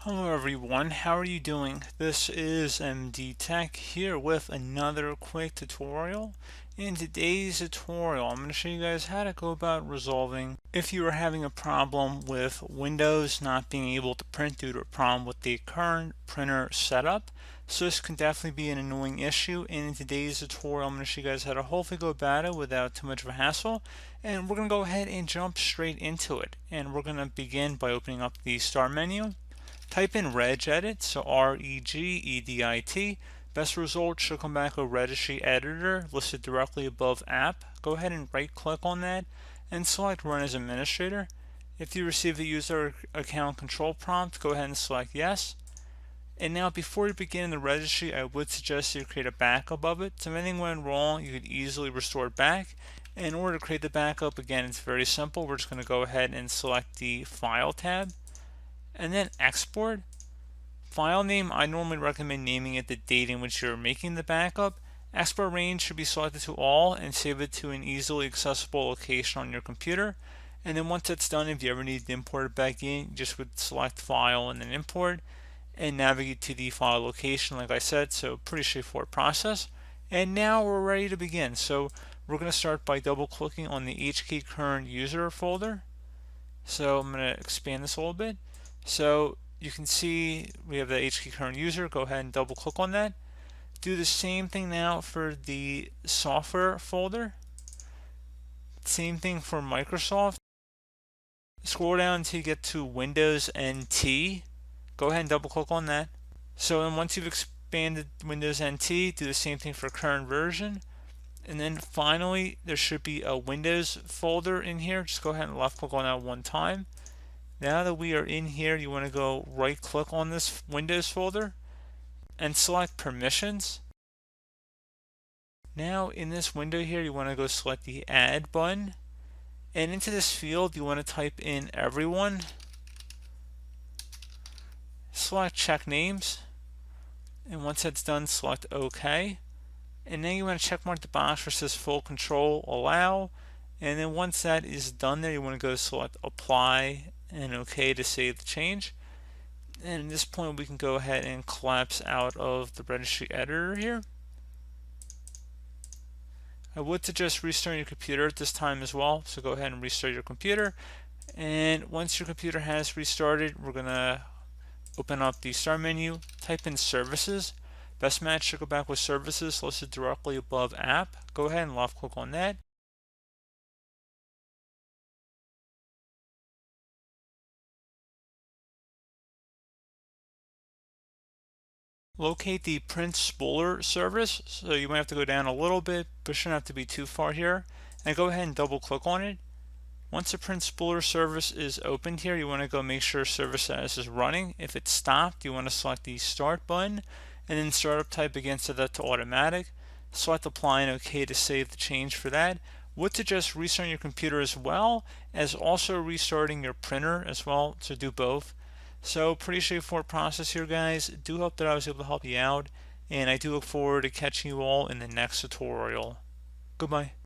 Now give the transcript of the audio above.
Hello everyone, how are you doing? This is MD Tech here with another quick tutorial. In today's tutorial, I'm going to show you guys how to go about resolving if you are having a problem with Windows not being able to print due to a problem with the current printer setup. So this can definitely be an annoying issue, and in today's tutorial I'm going to show you guys how to hopefully go about it without too much of a hassle. And we're going to go ahead and jump straight into it. And we're going to begin by opening up the Start menu. Type in regedit, so regedit. Best result should come back a registry editor listed directly above app. Go ahead and right click on that and select run as administrator. If you receive a user account control prompt, go ahead and select yes. And now before you begin the registry, I would suggest you create a backup of it. So if anything went wrong, you could easily restore it back. In order to create the backup, again, it's very simple. We're just going to go ahead and select the File tab and then Export. File name, I normally recommend naming it the date in which you're making the backup. Export range should be selected to all and save it to an easily accessible location on your computer. And then once that's done, if you ever need to import it back in, you just would select File and then Import and navigate to the file location like I said. So pretty straightforward process. And now we're ready to begin. So we're going to start by double clicking on the HK current user folder. So I'm going to expand this a little bit. So you can see we have the HK current user. Go ahead and double click on that. Do the same thing now for the software folder. Same thing for Microsoft. Scroll down until you get to Windows NT. Go ahead and double click on that. So then once you've expanded Windows NT, do the same thing for current version. And then finally, there should be a Windows folder in here. Just go ahead and left click on that one time. Now that we are in here, you want to go right click on this Windows folder and select permissions. Now in this window here, you want to go select the add button, and into this field you want to type in everyone, select check names, and once that's done, select OK. And then you want to check mark the box where it says full control allow, and then once that is done there, you want to go select apply and OK to save the change. And at this point we can go ahead and collapse out of the registry editor here. I would suggest restarting your computer at this time as well, so go ahead and restart your computer. And once your computer has restarted, we're going to open up the Start menu, type in services. Best match should go back with services listed directly above app. Go ahead and left click on that. Locate the print spooler service, so you might have to go down a little bit, but shouldn't have to be too far here, and go ahead and double click on it. Once the print spooler service is opened here, you want to go make sure service status is running. If it's stopped, you want to select the start button and then startup type again, set that to automatic. Select apply and OK to save the change for that. Would suggest restarting your computer as well as also restarting your printer as well, so do both. So pretty straightforward process here, guys. Do hope that I was able to help you out, and I do look forward to catching you all in the next tutorial. Goodbye.